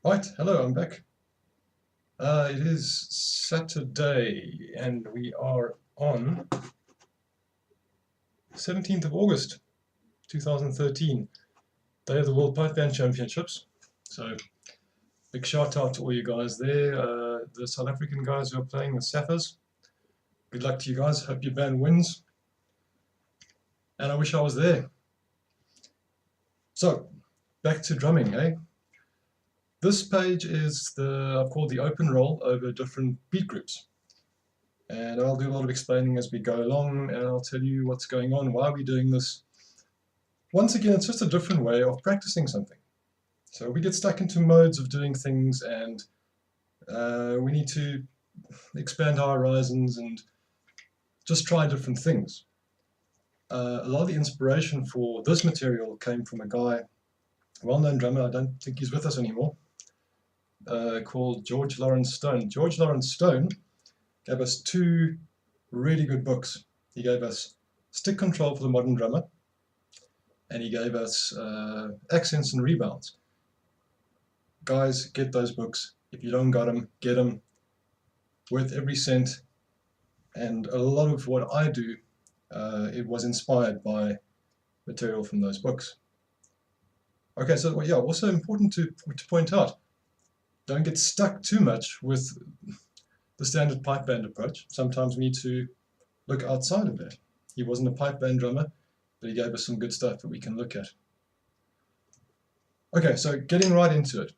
Right, hello, I'm back. It is Saturday and we are on 17th of August 2013, day of the World Pipe Band Championships. So, big shout out to all you guys there, the South African guys who are playing the Sappers. Good luck to you guys, hope your band wins. And I wish I was there. So, back to drumming, eh? This page is I've called the open roll over different beat groups. And I'll do a lot of explaining as we go along, and I'll tell you what's going on, why we're doing this. Once again, it's just a different way of practicing something. So we get stuck into modes of doing things, and we need to expand our horizons and just try different things. A lot of the inspiration for this material came from a guy, a well-known drummer, I don't think he's with us anymore, called George Lawrence Stone. George Lawrence Stone gave us two really good books. He gave us Stick Control for the Modern Drummer, and he gave us Accents and Rebounds. Guys, get those books. If you don't got them, get them. Worth every cent. And a lot of what I do, it was inspired by material from those books. Okay, so yeah, also important to point out, don't get stuck too much with the standard pipe band approach. Sometimes we need to look outside of that. He wasn't a pipe band drummer, but he gave us some good stuff that we can look at. Okay, so getting right into it.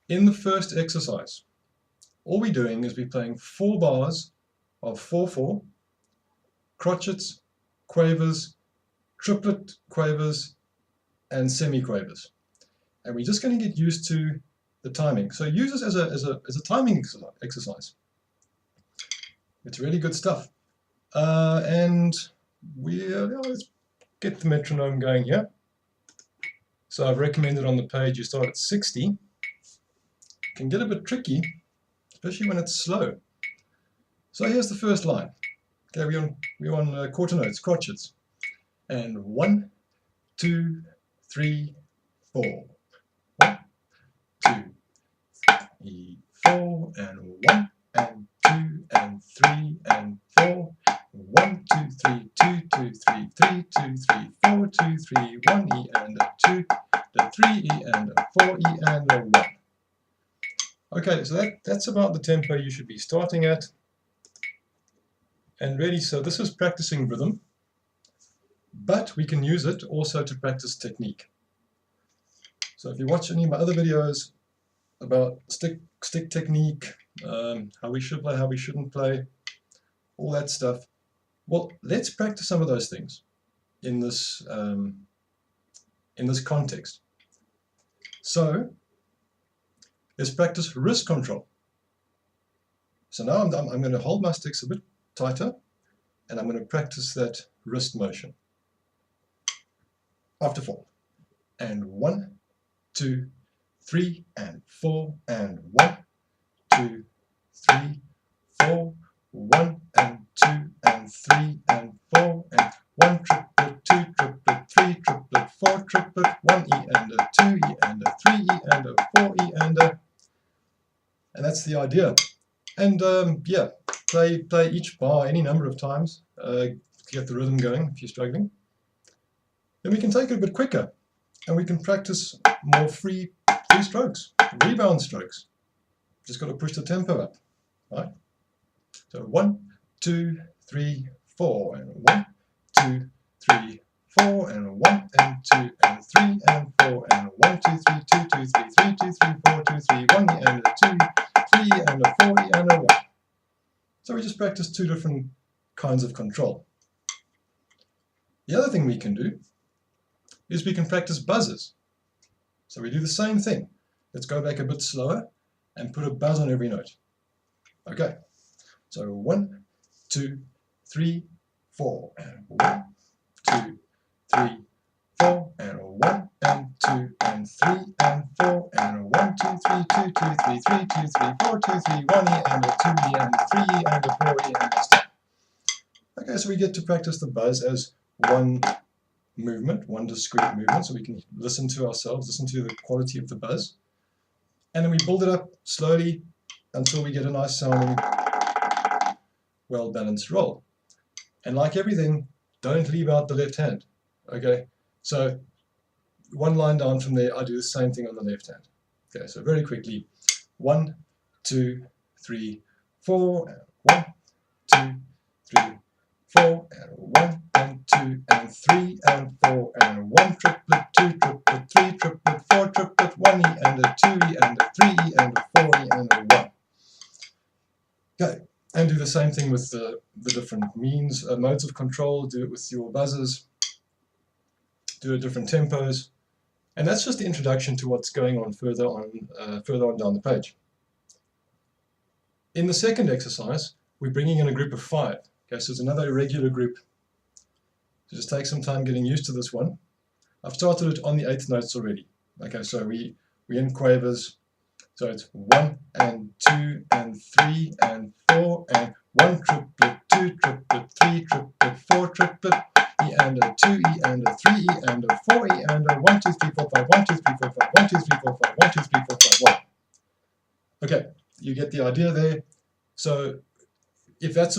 In the first exercise, all we're doing is we're playing 4 bars of 4/4, crotchets, quavers, triplet quavers, and semi-quavers. And we're just going to get used to the timing. So use this as a timing exercise. It's really good stuff. And let's get the metronome going here. So I've recommended on the page you start at 60. It can get a bit tricky, especially when it's slow. So here's the first line. Okay, we're on quarter notes, crotchets. And 1, 2, 3, 4. 1, 2, 3, 4, and 1, and 2, and 3, and 4. 1, 2, 3, 2, 2, 3, 3, 2, 3, 4, 2, 3, 1 E and a 2, the 3 E and a 4 E and a 1. Okay, so that's about the tempo you should be starting at. And really, so this is practicing rhythm, but we can use it also to practice technique. So if you watch any of my other videos about stick technique, how we should play, how we shouldn't play, all that stuff, well, let's practice some of those things in this context. So let's practice wrist control. So now I'm going to hold my sticks a bit tighter, and I'm going to practice that wrist motion. After 4, and 1, 2, 3, and 4, and 1, 2, 3, 4, 1, and 2, and 3, and 4, and 1 triplet, 2 triplet, 3 triplet, 4 triplet, 1 E and a 2 E and a 3 E and a 4 E and that's the idea. And yeah, play each bar any number of times to get the rhythm going if you're struggling. Then we can take it a bit quicker, and we can practice more free strokes, rebound strokes. Just got to push the tempo up, right? So 1, 2, 3, 4, and 1, 2, 3, 4, and 1, and 2, and 3, and 4, and 1, 2, 3, 2, 2, 3, 3, 2, 3, 4, 2, 3, 1, and a 2, 3, and a 4, and a 1. So we just practice 2 different kinds of control. The other thing we can do is we can practice buzzes. So we do the same thing. Let's go back a bit slower and put a buzz on every note. Okay, so 1, 2, 3, 4, and 1, 2, 3, 4, and 1, and 2, and 3, and 4, and 1, 2, 3, 2, 2, 3, 3, 2, 3, 4, 2, 3, 1 E and a 2 E and a 3 E and a 4 E and a stop. Okay, so we get to practice the buzz as one movement, one discrete movement, so we can listen to ourselves, listen to the quality of the buzz. and then we build it up slowly until we get a nice sounding, well-balanced roll. And like everything, don't leave out the left hand. Okay, so one line down from there, I do the same thing on the left hand. Okay, so very quickly, 1, 2, 3, 4, and 1, 2, 3, 4, and 1, and 2, and 3, and 4, and 1 triplet, 2 triplet, 3 triplet, 4 triplet, 1E and a 2E and a 3E and a 4E and a 1. Okay, and do the same thing with the different modes of control. Do it with your buzzers, do it different tempos, and that's just the introduction to what's going on further on down the page. In the second exercise, we're bringing in a group of 5. Okay, so it's another irregular group. So just take some time getting used to this one. I've started it on the 8th notes already. Okay, so we're in quavers. So it's 1 and 2 and 3 and 4 and 1 triplet, 2 triplet, 3 triplet, 4 triplet, E and a 2E and a 3E and a 4E and a 1, 2, 3, 4, 5, 1, 2, 3, 4, 5, 1, 2, 3, 4, 5, 1, 2, 3, 4, 5, 1. Okay, you get the idea there. So if that's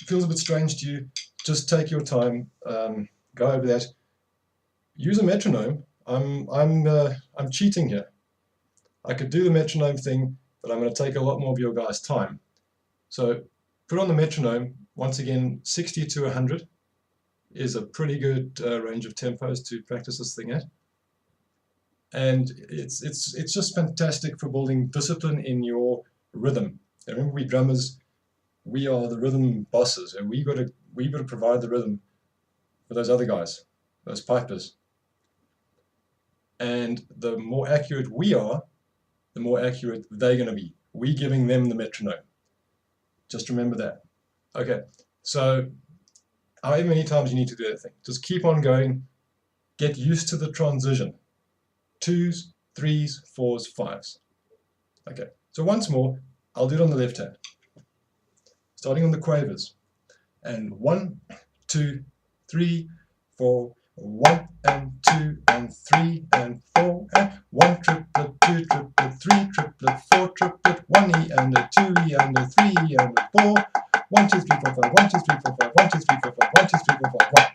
feels a bit strange to you, just take your time, go over that. Use a metronome. I'm cheating here. I could do the metronome thing, but I'm going to take a lot more of your guys' time. So put on the metronome. Once again, 60 to 100 is a pretty good range of tempos to practice this thing at. And it's just fantastic for building discipline in your rhythm. And remember, we drummers, we are the rhythm bosses, and we got to provide the rhythm for those other guys, those pipers. And the more accurate we are, the more accurate they're going to be. We giving them the metronome. Just remember that. Okay, so however many times you need to do that thing, just keep on going. Get used to the transition. 2s, 3s, 4s, 5s. Okay, so once more, I'll do it on the left hand. Starting on the quavers. And 1, 2, 3, 4, 1 and 2 and 3 and 4 and 1 triplet, 2 triplet, 3 triplet, 4 triplet, 1E and a 2E and a 3E and a 4, 1, 2, 3, 4, 5, 1, 2, 3, 4, 5, 1, 2, 3, 4, 5, 1, 2, 3, 4, 5, 1.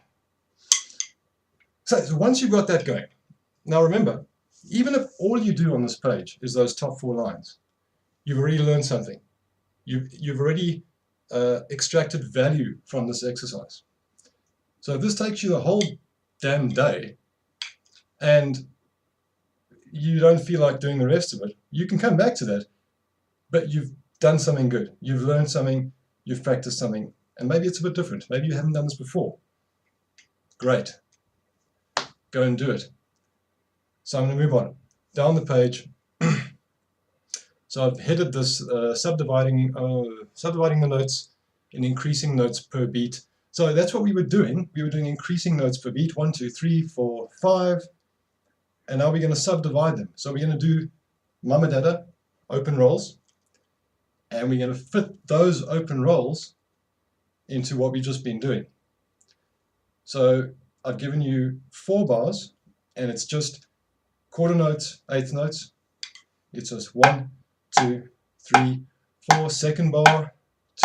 So once you've got that going, now remember, even if all you do on this page is those top 4 lines, you've already learned something. You've already extracted value from this exercise. So if this takes you the whole damn day and you don't feel like doing the rest of it, you can come back to that, but you've done something good. You've learned something, you've practiced something, and maybe it's a bit different. Maybe you haven't done this before. Great. Go and do it. So I'm going to move on. Down the page. So I've headed this subdividing the notes in increasing notes per beat. So that's what we were doing. We were doing increasing notes per beat, 1, 2, 3, 4, 5. And now we're going to subdivide them. So we're going to do Mama Dada, open rolls. And we're going to fit those open rolls into what we've just been doing. So I've given you 4 bars, and it's just quarter notes, eighth notes. It's just 1, 2, 3, 4, second bar,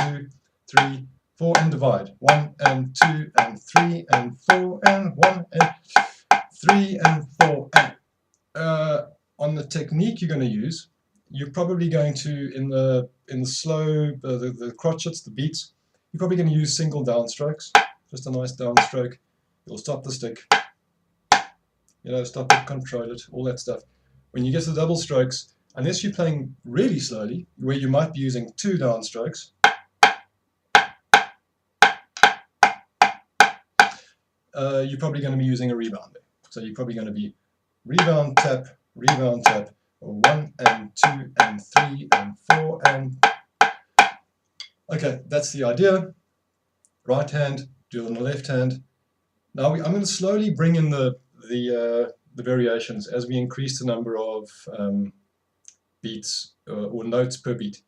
2, 3, 4, and divide. 1 and 2 and 3 and 4 and 1 and 3 and 4. And on the technique you're going to use, you're probably going to, in the slow, the crotchets, the beats, you're probably going to use single downstrokes. Just a nice downstroke. You'll stop the stick. Stop it, control it, all that stuff. When you get to the double strokes, unless you're playing really slowly, where you might be using 2 downstrokes, you're probably going to be using a rebound there. So you're probably going to be rebound, tap, 1 and 2 and 3 and 4 and... Okay, that's the idea. Right hand, do it on the left hand. Now I'm going to slowly bring in the variations as we increase the number of beats or notes per beat.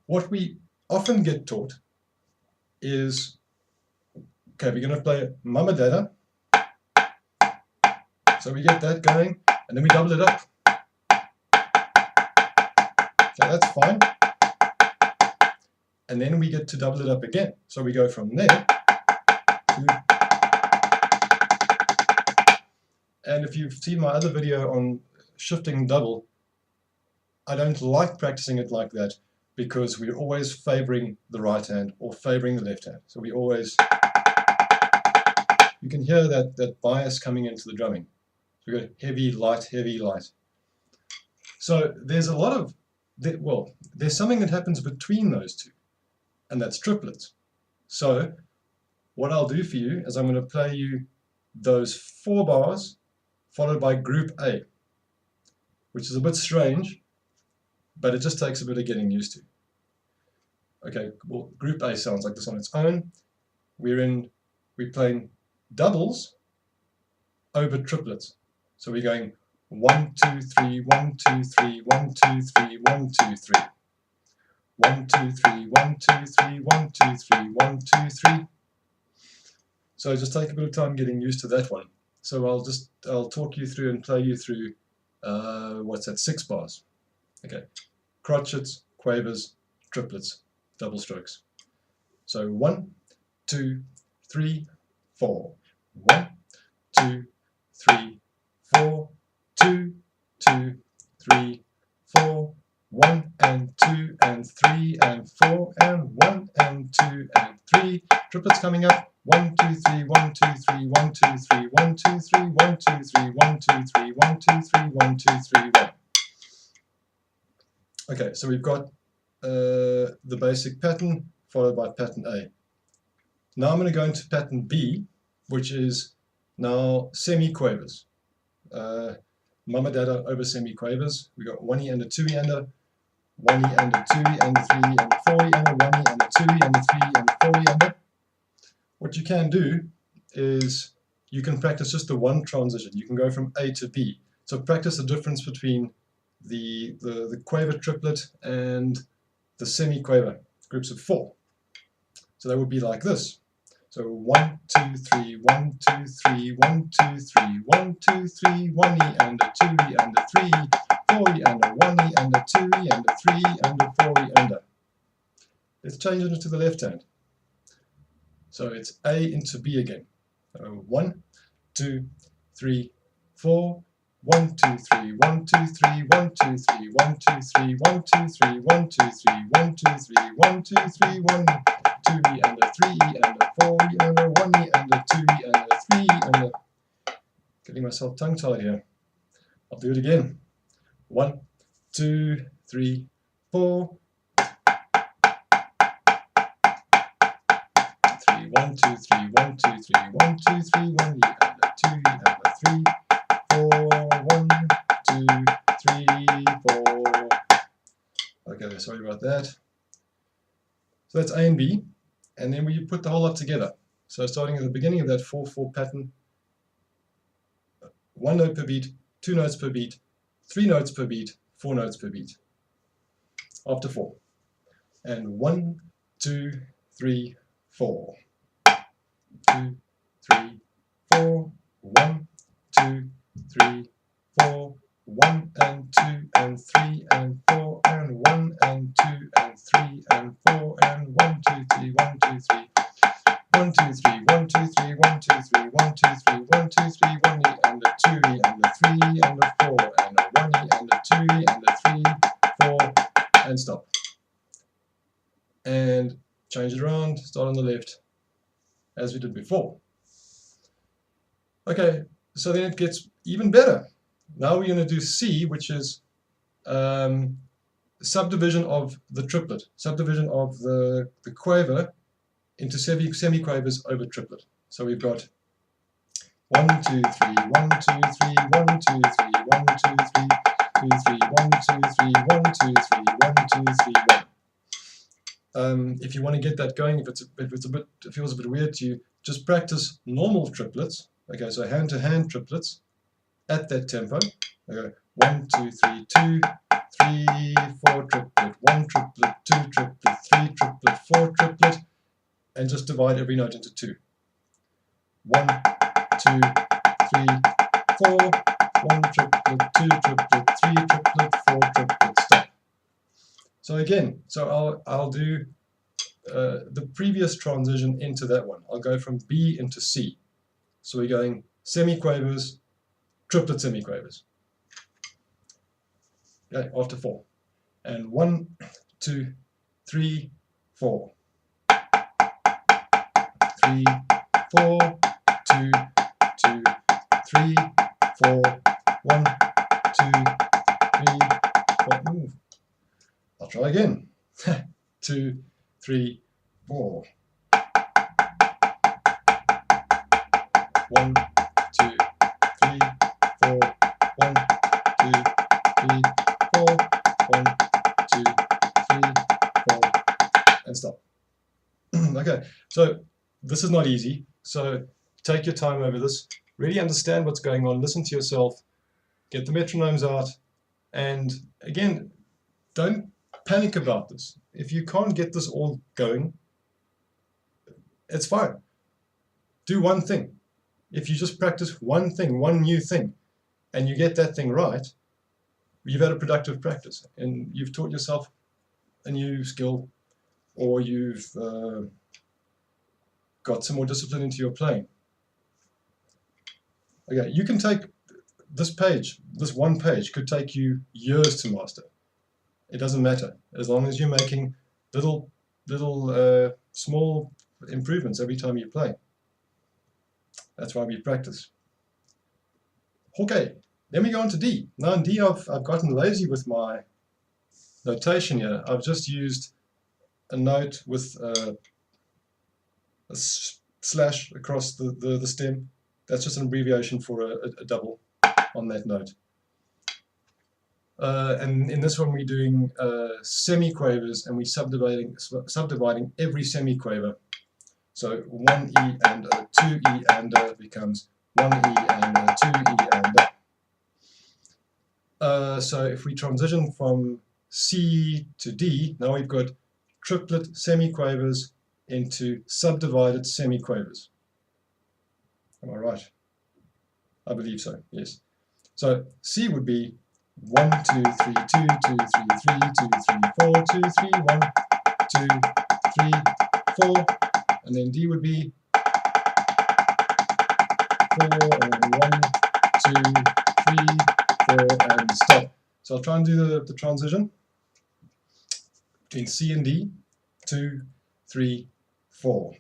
What we often get taught is, okay, we're going to play Mama Dada. So we get that going, and then we double it up. that's fine. And then we get to double it up again. So we go from there to, and if you've seen my other video on shifting double, I don't like practicing it like that because we're always favoring the right hand or favoring the left hand. So we always, you can hear that bias coming into the drumming. So we go heavy, light, heavy, light. So there's a lot of, well, there's something that happens between those two, and that's triplets. So what I'll do for you is I'm going to play you those 4 bars followed by group A, which is a bit strange, but it just takes a bit of getting used to. Okay, well, group A sounds like this on its own. We're playing doubles over triplets. So we're going 1, 2, 3, 1, 2, 3, 1, 2, 3, 1, 2, 3. 1, 2, 3, 1, 2, 3, 1, 2, 3, 1, 2, 3. So just take a bit of time getting used to that one. So I'll talk you through and play you through, what's that, 6 bars. Okay, crotchets, quavers, triplets, double strokes. So 1, 2, 3, 4. 1, 2, 3, 4. 2, 2, 3, 4. 1 and 2 and 3 and 4 and 1 and 2 and 3. Triplets coming up. 1, 2, 3, 1, 2, 3, 1, 2, 3, 1, 2, 3, 1, 2, 3, 1, 2, 3, 1, 2, 3, 1, 2, 3, 1. Okay, so we've got the basic pattern followed by pattern A. Now I'm going to go into pattern B, which is now semi-quavers. Mama Dada over semi-quavers. We've got 1E and a 2E and a 1E and a 2E and a 3E and a 4E and a 1E and a 2E and a 3E and a 4E and a. What you can do is you can practice just the one transition. You can go from A to B. So practice the difference between the quaver triplet and the semi-quaver, groups of 4. So that would be like this. So 1, 2, 3, 1, 2, 3, 1, 2, 3, 1, 2, 3, 1E and a 2E and a 3E, 4E and a 1E and a 2E and a 3E and a 4E and a. Let's change it to the left hand. So it's A into B again. So 1, 2, 3, 4. 1, 2, 3, 1, 2, 3, 1, 2, 3, 1, 2, 3, 1, 2, 3, 1, 2, 3, 1, 2, 3, 1, 2, 3, 1, 2E and a 3E and a 4E and a 1E and a 2E and a 3E and a. Getting myself tongue tied here. I'll do it again. 1, 2, 3, 4. 3, 1, 2, 3, 1, 2, 3, 1, 2, 3, 1E and a 2E and a 3. 4, 1, 2, 3, 4. Okay, sorry about that. So that's A and B, and then we put the whole lot together. So starting at the beginning of that 4/4 pattern, 1 note per beat, 2 notes per beat, 3 notes per beat, 4 notes per beat. After 4, and 1, 2, 3, 4. 2, 3, 4. 1, 2, 3, 4, 1 and 2 and 3 and 4 and 1 and 2 and 3 and 4 and 1, 2, 3, 1, 2, 3. 1, 2, 3, 1, 2, 3, 1, 2, 3, 1, 2, 3, 1, 2, 3, 1E and a 2E and a 3 and a 4 and a 1E and a 2E and a 3, 4 and stop. And change it around, start on the left as we did before. Okay, so then it gets even better. Now we're going to do C, which is subdivision of the triplet, subdivision of the quaver into semi-quavers over triplet. So we've got 1, 2, 3, 1, 2, 3, 1, 2, 3, 1, 2, 3, 2, 3, 1, 2, 3, 1, 2, 3, 1, 2, 3, 1. If you want to get that going, if it feels a bit weird to you, just practice normal triplets. Okay, so hand-to-hand triplets at that tempo. Okay, 1, 2, 3, 2, 3, 4 triplet, 1 triplet, 2 triplet, 3 triplet, 4 triplet, and just divide every note into 2. 1, 2, 3, 4, 1 triplet, 2 triplet, 3 triplet, 4 triplet, stop. So again, I'll do the previous transition into that one. I'll go from B into C. So we're going semiquavers, triplet semiquavers. Okay, after 4. And 1, 2, 3, 4. 3, 4, 2, 2, 3, 4, 1, 2, 3, 4. Move. I'll try again. 2, 3, 4. 1, 2, 3, 4. 1, 2, 3, 4. 1, 2, 3, 4. And stop. Okay, so this is not easy. So take your time over this. Really understand what's going on. Listen to yourself. Get the metronomes out. And again, don't panic about this. If you can't get this all going, it's fine. Do one thing. If you just practice one thing, one new thing, and you get that thing right, you've had a productive practice and you've taught yourself a new skill, or you've got some more discipline into your playing. Okay, you can take this page, this one page could take you years to master. It doesn't matter, as long as you're making little small improvements every time you play. That's why we practice. Okay, then we go on to D. Now in D, I've gotten lazy with my notation here. I've just used a note with a slash across the stem. That's just an abbreviation for a double on that note. And in this one we're doing semiquavers, and we're subdividing every semiquaver. So 1 E and 2 E and becomes 1 E and 2 E and so if we transition from C to D, now we've got triplet semiquavers into subdivided semiquavers. Am I right? I believe so, yes. So C would be 1, 2, 3, 2, 2, 3, 3, 2, 3, 4, 2, 3, 1, 2, 3, 4, and then D would be 4 and 1, 2, 3, 4, and stop. So I'll try and do the transition between C and D. 2, 3, 4.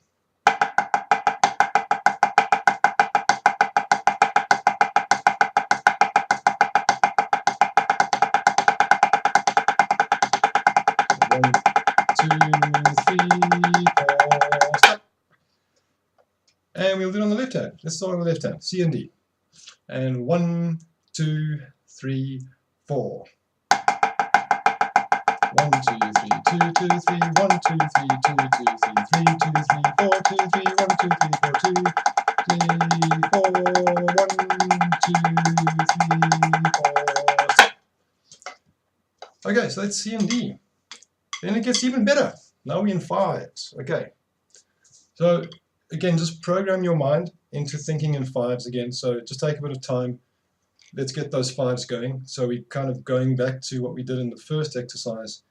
And we'll do it on the left hand. Let's start on the left hand. C and D. And 1, 2, 3, 4. 1, 2, 3, 2, 2, 3, 1, 2, 3, 2, 2, 3, 3, 2, 3, 4, 2, 3, 1, 2, 3, 4, 2, 3, 4, 1, 2, 3, 4. Okay, so that's C and D. Then it gets even better. Now we're in fives. Okay. So again, just program your mind into thinking in fives again. So just take a bit of time. Let's get those fives going. So we're kind of going back to what we did in the first exercise.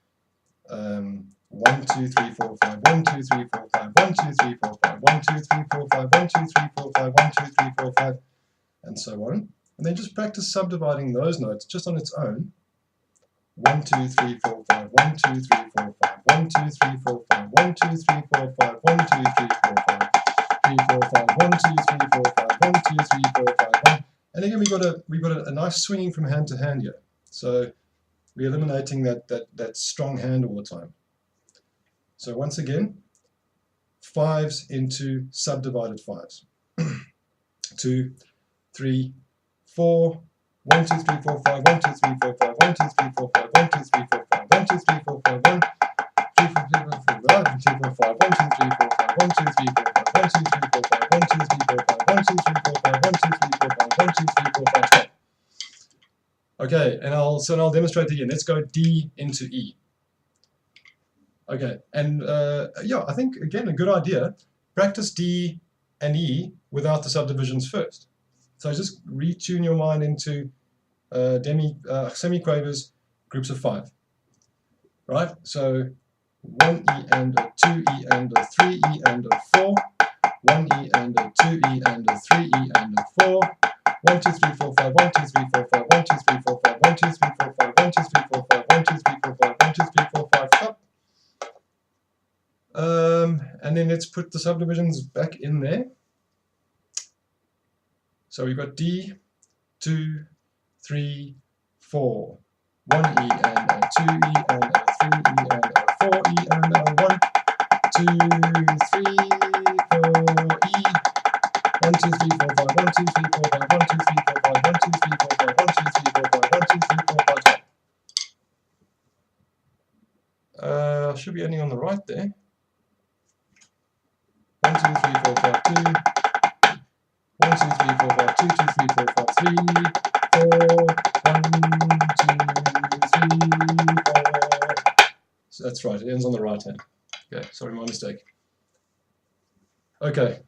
1, 2, 3, 4, 5, 1, 2, 3, 4, 5, 1, 2, 3, 4, 5, 1, 2, 3, 4, 5, 1, 2, 3, 4, 5, 1, 2, 3, 4, 5, and so on. And then just practice subdividing those notes just on its own. 1, 2, 3, 4, 5, 1, 2, 3, 4, 5, 1, 2, 3, 4, 5, 1, 2, 3, 4, 5, 1, 2, 3, 4, 5, 3, 4, 5, 1, 2, 3, 4, 5, 1, 2, 3, 4, 5, 1. And again, we've got a nice swinging from hand to hand here. So we're eliminating that strong hand all the time. So once again, fives into subdivided fives. 2, 3, 4. 1, 2, 3, 4, 5, 1, 2, 3, 4, 5, 1, 2, 3, 4, 5, 1, 2, 3, 4, 5, 1, 2, 3, 4, 5, 1, 2, 3, 4, 5, 1, 2, 3, 4, 5, 1, 2, 3, 4, 5, 1, 2, 3, 4, 5, 1, 2, 3, 4, 5, 1, 2, 3, 4, 5, 1, 2, 3, 4, 5, 1, 2, 3, 4, 5, stop. Okay, and I'll demonstrate again. Let's go D into E. Okay, and yeah, I think again a good idea. Practice D and E without the subdivisions first. So just retune your mind into semiquavers, groups of 5. right? So 1E and a 2E and a 3E and a 4, 1E and a 2E and a 3E and a 4, 1, 2, 3, 4, 5, 1, 2, 3, 4, 5, 1, 2, 3, 4, 5, 1, 2, 3, 4, 5, 1, 2, 3, 4, 5, 1, 2, 3, 4, 5, 1, 2, 3, 4, 5, up. And then let's put the subdivisions back in there. So we've got D, 2, 3, 4, 1E and a 2E and a 3E and a 4E and a 1, 2, 3, 4E, 1, 2, 3, 4, 5, 1, 2, 3, 4, 5, 1, 2, 3, 4, 5, 1, 2, 3, 4, 5, 1, 2, 3, 4, 5, 1, 2, 3, 4, 5, top. Should be ending on the right there. 1, 2, 3, 4, 5, 2. 1, 2, 3, 4, 5, 2, 2, 3, 4, 5, 3, 4, 1, 2, 3, 4. So that's right, it ends on the right hand. Okay, sorry, my mistake. Okay,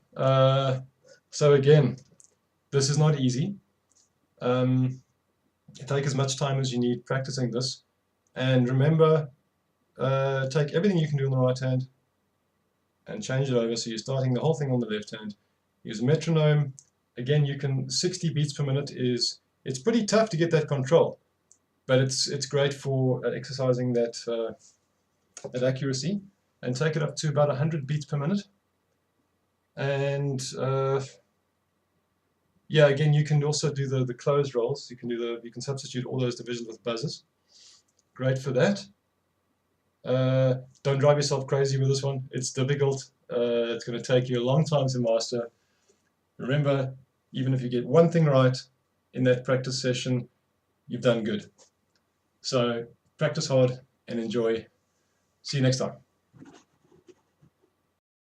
so again, this is not easy. Take as much time as you need practicing this. And remember, take everything you can do on the right hand and change it over. So you're starting the whole thing on the left hand. Use a metronome. Again, you can 60 beats per minute it's pretty tough to get that control, but it's great for exercising that that accuracy. And take it up to about 100 beats per minute. And yeah, again, you can also do the closed rolls. You can substitute all those divisions with buzzers. Great for that. Don't drive yourself crazy with this one. It's difficult. It's going to take you a long time to master. Remember, even if you get one thing right in that practice session, you've done good. So practice hard and enjoy. See you next time.